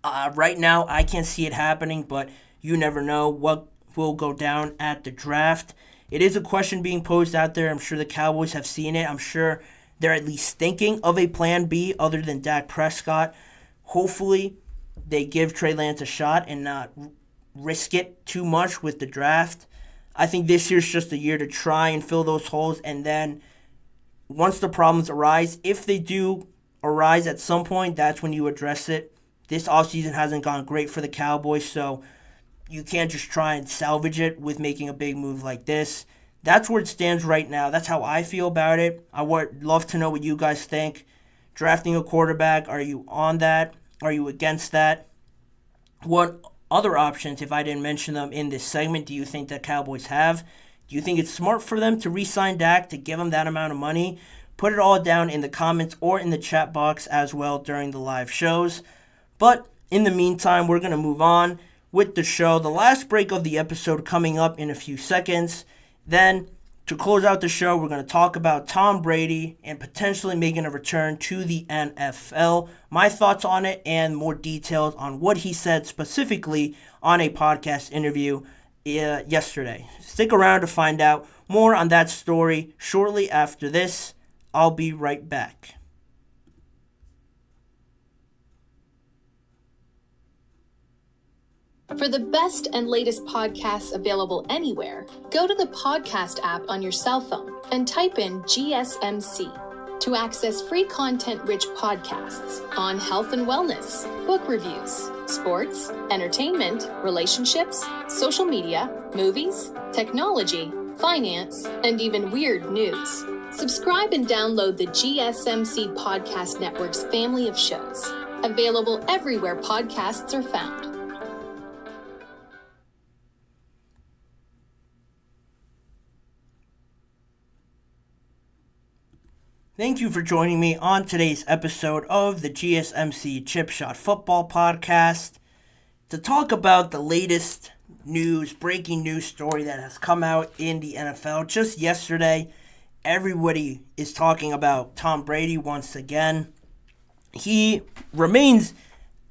Speaker 1: right now, I can't see it happening, but you never know what will go down at the draft. It is a question being posed out there. I'm sure the Cowboys have seen it. I'm sure they're at least thinking of a plan B other than Dak Prescott. Hopefully, they give Trey Lance a shot and not risk it too much with the draft. I think this year's just a year to try and fill those holes, and then once the problems arise, if they do arise at some point, that's when you address it. This offseason hasn't gone great for the Cowboys, so you can't just try and salvage it with making a big move like this. That's where it stands right now. That's how I feel about it. I would love to know what you guys think. Drafting a quarterback, are you on that? Are you against that? What other options if I didn't mention them in this segment do you think the Cowboys have? Do you think it's smart for them to re-sign Dak, to give him that amount of money? Put it all down in the comments or in the chat box as well during the live shows. But in the meantime, we're going to move on with the show. The last break of the episode coming up in a few seconds. Then, to close out the show, we're going to talk about Tom Brady and potentially making a return to the NFL. My thoughts on it and more details on what he said specifically on a podcast interview yesterday. Stick around to find out more on that story shortly after this. I'll be right back.
Speaker 4: For the best and latest podcasts available anywhere, go to the podcast app on your cell phone and type in GSMC to access free content-rich podcasts on health and wellness, book reviews, sports, entertainment, relationships, social media, movies, technology, finance, and even weird news. Subscribe and download the GSMC Podcast Network's family of shows, available everywhere podcasts are found.
Speaker 1: Thank you for joining me on today's episode of the GSMC Chip Shot Football Podcast to talk about the latest news, breaking news story that has come out in the NFL. Just yesterday, everybody is talking about Tom Brady once again. He remains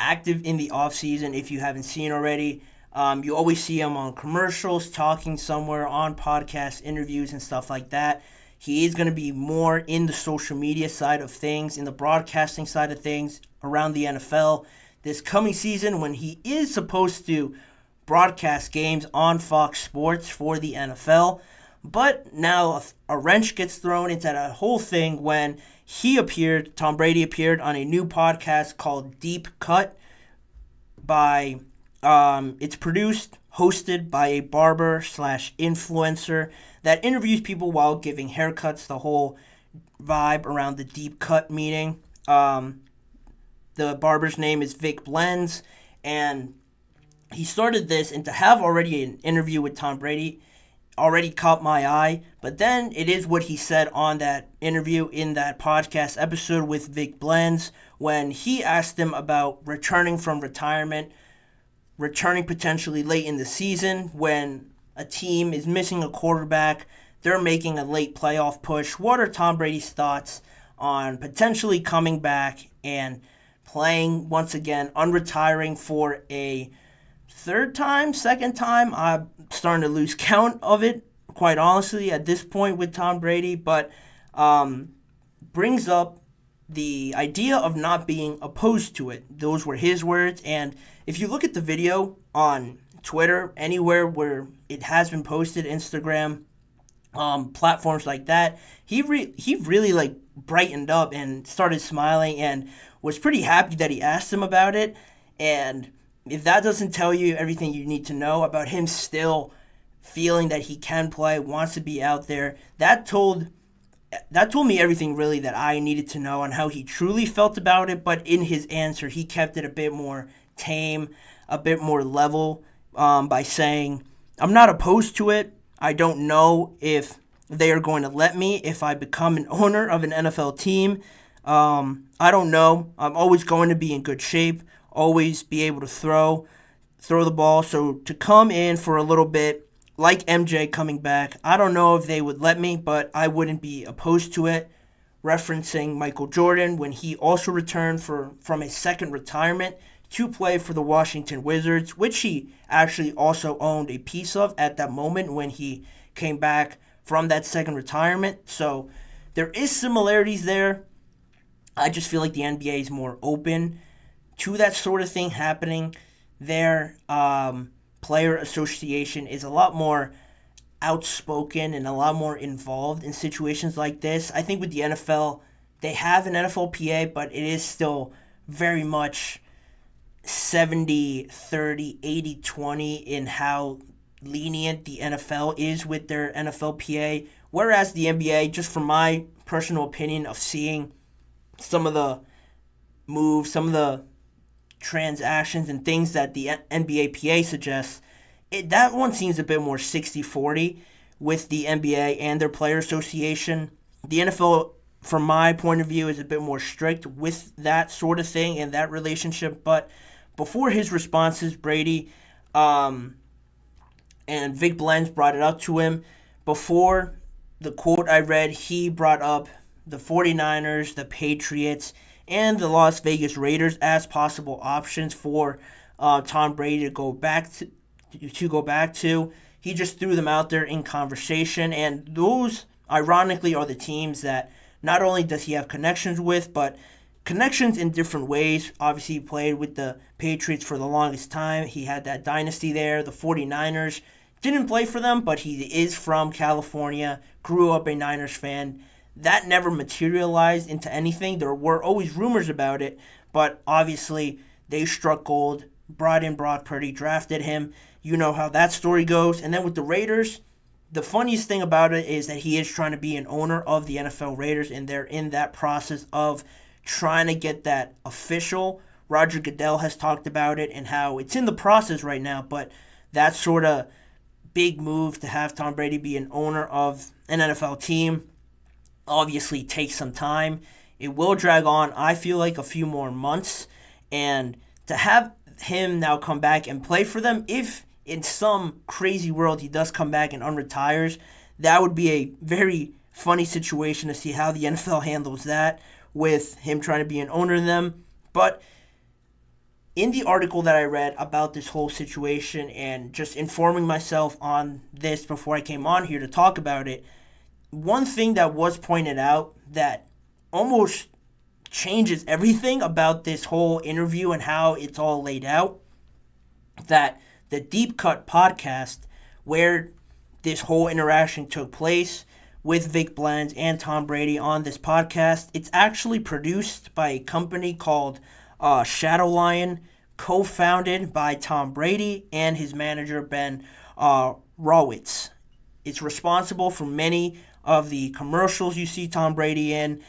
Speaker 1: active in the offseason if you haven't seen already. You always see him on commercials, talking somewhere, on podcast interviews and stuff like that. He is going to be more in the social media side of things, in the broadcasting side of things around the NFL this coming season when he is supposed to broadcast games on Fox Sports for the NFL. But now a wrench gets thrown into that whole thing when Tom Brady appeared on a new podcast called Deep Cut it's produced, hosted by a barber/influencer that interviews people while giving haircuts, the whole vibe around the Deep Cut meeting. The barber's name is Vic Blends, and he started this, and to have already an interview with Tom Brady already caught my eye, but then it is what he said on that interview in that podcast episode with Vic Blends when he asked him about returning from retirement, returning potentially late in the season when a team is missing a quarterback, they're making a late playoff push. What are Tom Brady's thoughts on potentially coming back and playing once again, unretiring for a second time? I'm starting to lose count of it, quite honestly, at this point with Tom Brady, but brings up the idea of not being opposed to it. Those were his words, and if you look at the video on Twitter, anywhere where it has been posted, Instagram, platforms like that, he really brightened up and started smiling and was pretty happy that he asked him about it. And if that doesn't tell you everything you need to know about him still feeling that he can play, wants to be out there, that told me everything really that I needed to know on how he truly felt about it. But in his answer, he kept it a bit more tame, a bit more level, by saying, I'm not opposed to it. I don't know if they are going to let me if I become an owner of an NFL team. I don't know. I'm always going to be in good shape, always be able to throw the ball. So to come in for a little bit, like MJ coming back, I don't know if they would let me, but I wouldn't be opposed to it. Referencing Michael Jordan when he also returned from a second retirement to play for the Washington Wizards, which he actually also owned a piece of at that moment when he came back from that second retirement. So there is similarities there. I just feel like the NBA is more open to that sort of thing happening there. Player association is a lot more outspoken and a lot more involved in situations like this. I think with the NFL, they have an NFLPA, but it is still very much 70-30, 80-20 in how lenient the NFL is with their NFLPA, whereas the NBA, just from my personal opinion of seeing some of the moves, some of the transactions and things that the NBA PA suggests, that one seems a bit more 60-40 with the NBA and their player association. The NFL, from my point of view, is a bit more strict with that sort of thing and that relationship. But before his responses, Brady and Vic Blends brought it up to him. Before the quote I read, he brought up the 49ers, the Patriots, and the Las Vegas Raiders as possible options for Tom Brady to go back to. He just threw them out there in conversation, and those, ironically, are the teams that not only does he have connections with, but connections in different ways. Obviously, he played with the Patriots for the longest time. He had that dynasty there. The 49ers, didn't play for them, but he is from California, grew up a Niners fan. That never materialized into anything. There were always rumors about it, but obviously they struck gold, brought in Brock Purdy, drafted him. You know how that story goes. And then with the Raiders, the funniest thing about it is that he is trying to be an owner of the NFL Raiders, and they're in that process of trying to get that official. Roger Goodell has talked about it and how it's in the process right now, but that sort of big move to have Tom Brady be an owner of an NFL team obviously takes some time. It will drag on, I feel like, a few more months. And to have him now come back and play for them, if in some crazy world he does come back and unretires, that would be a very funny situation to see how the NFL handles that with him trying to be an owner of them. But in the article that I read about this whole situation and just informing myself on this before I came on here to talk about it, one thing that was pointed out that almost changes everything about this whole interview and how it's all laid out, that the Deep Cut podcast, where this whole interaction took place with Vic Blends and Tom Brady on this podcast, it's actually produced by a company called Shadow Lion, co-founded by Tom Brady and his manager Ben Rawitz. It's responsible for many of the commercials you see Tom Brady in.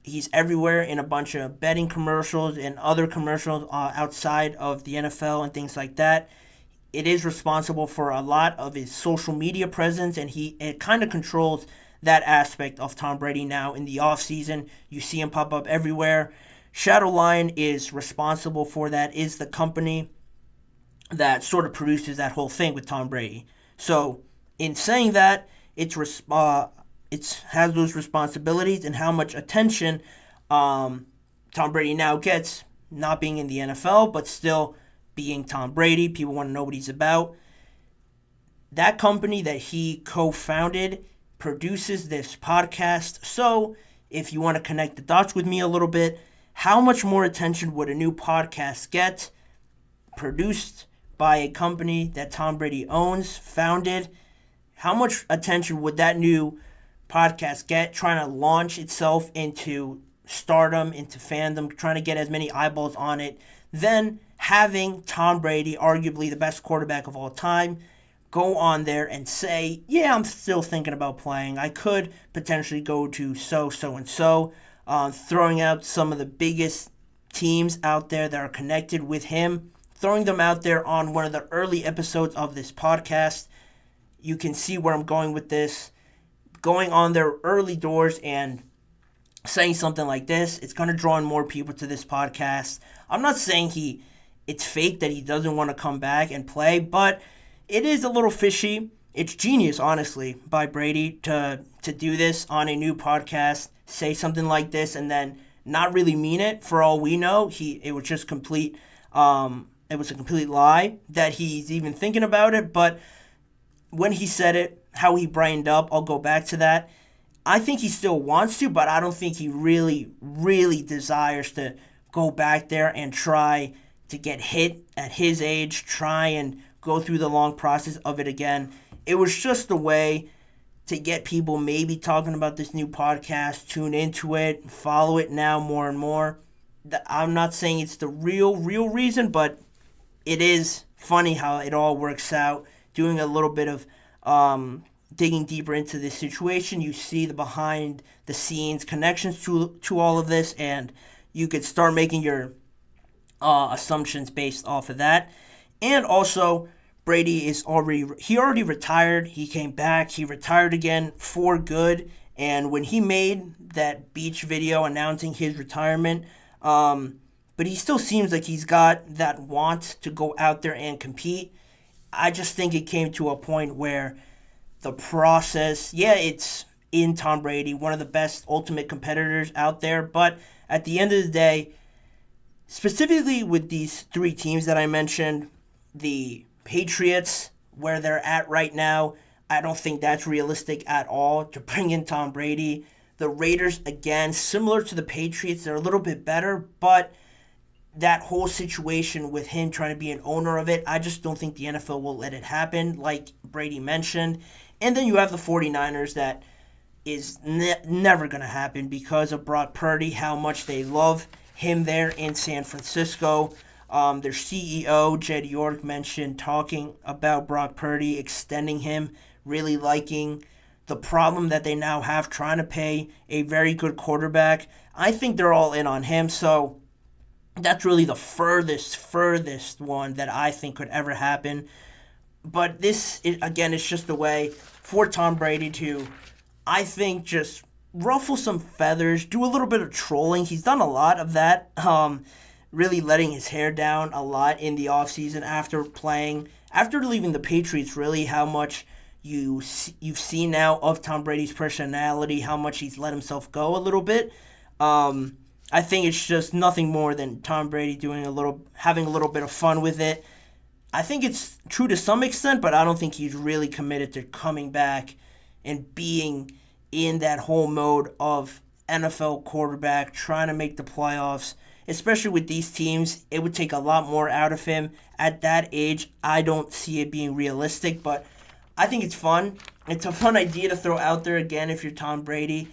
Speaker 1: He's everywhere in a bunch of betting commercials and other commercials outside of the NFL and things like that. It is responsible for a lot of his social media presence, and it kind of controls that aspect of Tom Brady now in the offseason. You see him pop up everywhere. Shadow Lion is responsible for that, is the company that sort of produces that whole thing with Tom Brady. So in saying that, it has those responsibilities and how much attention Tom Brady now gets, not being in the NFL, but still being Tom Brady. People want to know what he's about. That company that he co-founded produces this podcast. So if you want to connect the dots with me a little bit, how much more attention would a new podcast get produced by a company that Tom Brady owns, founded? How much attention would that new podcast get trying to launch itself into stardom, into fandom, trying to get as many eyeballs on it, then having Tom Brady, arguably the best quarterback of all time, go on there and say, yeah, I'm still thinking about playing. I could potentially go to so-and-so, throwing out some of the biggest teams out there that are connected with him, throwing them out there on one of the early episodes of this podcast. You can see where I'm going with this. Going on their early doors and saying something like this, it's going to draw in more people to this podcast. I'm not saying it's fake that he doesn't want to come back and play, but it is a little fishy. It's genius, honestly, by Brady to do this on a new podcast, say something like this, and then not really mean it. For all we know, it was just complete. It was a complete lie that he's even thinking about it. But when he said it, how he brightened up, I'll go back to that. I think he still wants to, but I don't think he really, really desires to go back there and try to get hit at his age, try and go through the long process of it again. It was just a way to get people maybe talking about this new podcast, tune into it, follow it now more and more. I'm not saying it's the real reason, but it is funny how it all works out. Doing a little bit of digging deeper into this situation, you see the behind-the-scenes connections to all of this, and you could start making your assumptions based off of that. And also, Brady already retired. He came back. He retired again for good. And when he made that beach video announcing his retirement, but he still seems like he's got that want to go out there and compete. I just think it came to a point where the process, it's in Tom Brady, one of the best ultimate competitors out there, but at the end of the day, specifically with these three teams that I mentioned, the Patriots, where they're at right now, I don't think that's realistic at all to bring in Tom Brady. The Raiders, again, similar to the Patriots, they're a little bit better, but that whole situation with him trying to be an owner of it, I just don't think the NFL will let it happen, like Brady mentioned. And then you have the 49ers that is never going to happen because of Brock Purdy, how much they love him there in San Francisco. Their CEO, Jed York, mentioned talking about Brock Purdy, extending him, really liking the problem that they now have trying to pay a very good quarterback. I think they're all in on him, so that's really the furthest one that I think could ever happen. But this, again, it's just a way for Tom Brady to, I think, just ruffle some feathers, do a little bit of trolling. He's done a lot of that, really letting his hair down a lot in the offseason after leaving the Patriots, really how much you've seen now of Tom Brady's personality, how much he's let himself go a little bit. I think it's just nothing more than Tom Brady having a little bit of fun with it. I think it's true to some extent, but I don't think he's really committed to coming back and being in that whole mode of NFL quarterback, trying to make the playoffs. Especially with these teams, it would take a lot more out of him. At that age, I don't see it being realistic, but I think it's fun. It's a fun idea to throw out there again if you're Tom Brady.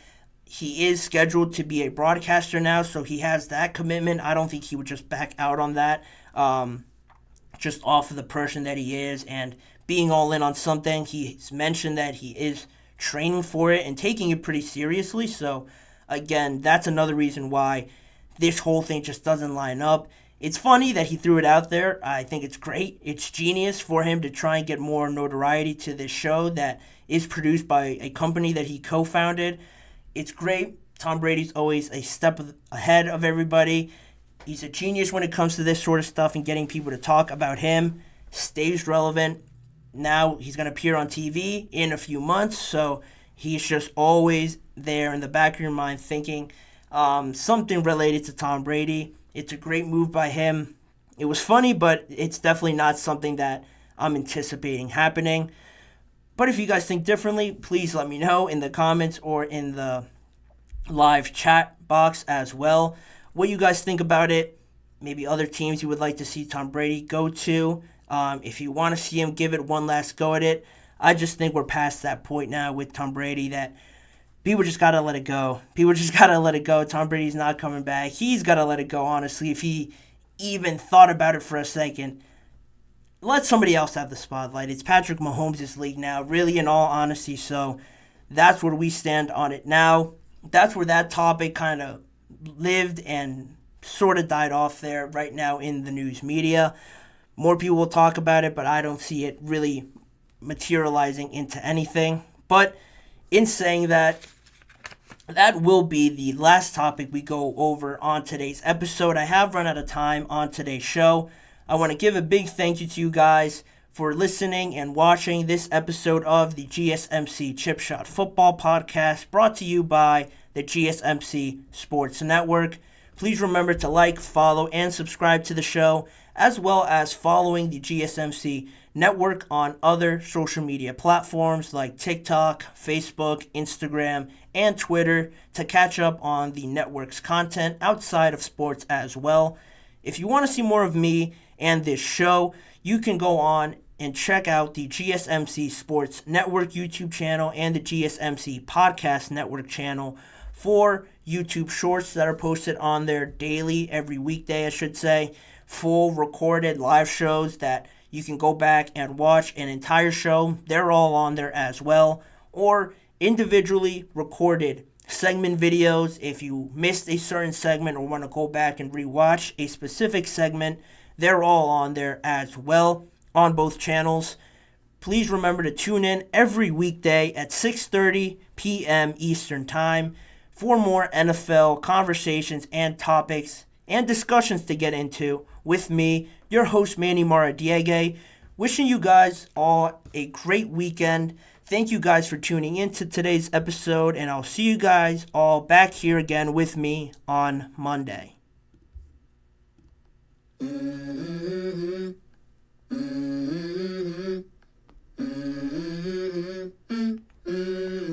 Speaker 1: He is scheduled to be a broadcaster now, so he has that commitment. I don't think he would just back out on that, just off of the person that he is and being all in on something. He's mentioned that he is training for it and taking it pretty seriously. So, again, that's another reason why this whole thing just doesn't line up. It's funny that he threw it out there. I think it's great. It's genius for him to try and get more notoriety to this show that is produced by a company that he co-founded. It's great. Tom Brady's always a step ahead of everybody. He's a genius when it comes to this sort of stuff and getting people to talk about him. Stays relevant. Now he's going to appear on TV in a few months, so he's just always there in the back of your mind thinking something related to Tom Brady. It's a great move by him. It was funny, but it's definitely not something that I'm anticipating happening. But if you guys think differently, please let me know in the comments or in the live chat box as well what you guys think about it. Maybe other teams you would like to see Tom Brady go to. If you want to see him give it one last go at it. I just think we're past that point now with Tom Brady that people just got to let it go. People just got to let it go. Tom Brady's not coming back. He's got to let it go, honestly. If he even thought about it for a second, let somebody else have the spotlight. It's Patrick Mahomes' league now, really, in all honesty. So that's where we stand on it now. That's where that topic kind of lived and sort of died off there right now in the news media. More people will talk about it, but I don't see it really materializing into anything. But in saying that, that will be the last topic we go over on today's episode. I have run out of time on today's show. I want to give a big thank you to you guys for listening and watching this episode of the GSMC Chip Shot Football Podcast, brought to you by the GSMC Sports Network. Please remember to like, follow, and subscribe to the show, as well as following the GSMC Network on other social media platforms like TikTok, Facebook, Instagram, and Twitter to catch up on the network's content outside of sports as well. If you want to see more of me and this show, you can go on and check out the GSMC Sports Network YouTube channel and the GSMC Podcast Network channel for YouTube shorts that are posted on there daily, every weekday, I should say. Full recorded live shows that you can go back and watch an entire show. They're all on there as well. Or individually recorded segment videos. If you missed a certain segment or want to go back and rewatch a specific segment, they're all on there as well on both channels. Please remember to tune in every weekday at 6:30 p.m. Eastern Time for more NFL conversations and topics and discussions to get into with me, your host Manny Maradiaga. Wishing you guys all a great weekend. Thank you guys for tuning in to today's episode, and I'll see you guys all back here again with me on Monday.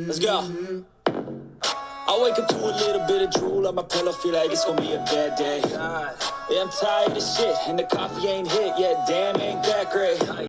Speaker 2: Let's go. I wake up to a little bit of drool on my pillow, feel like it's gonna be a bad day. Yeah, I'm tired of shit, and the coffee ain't hit yet, damn, ain't that great.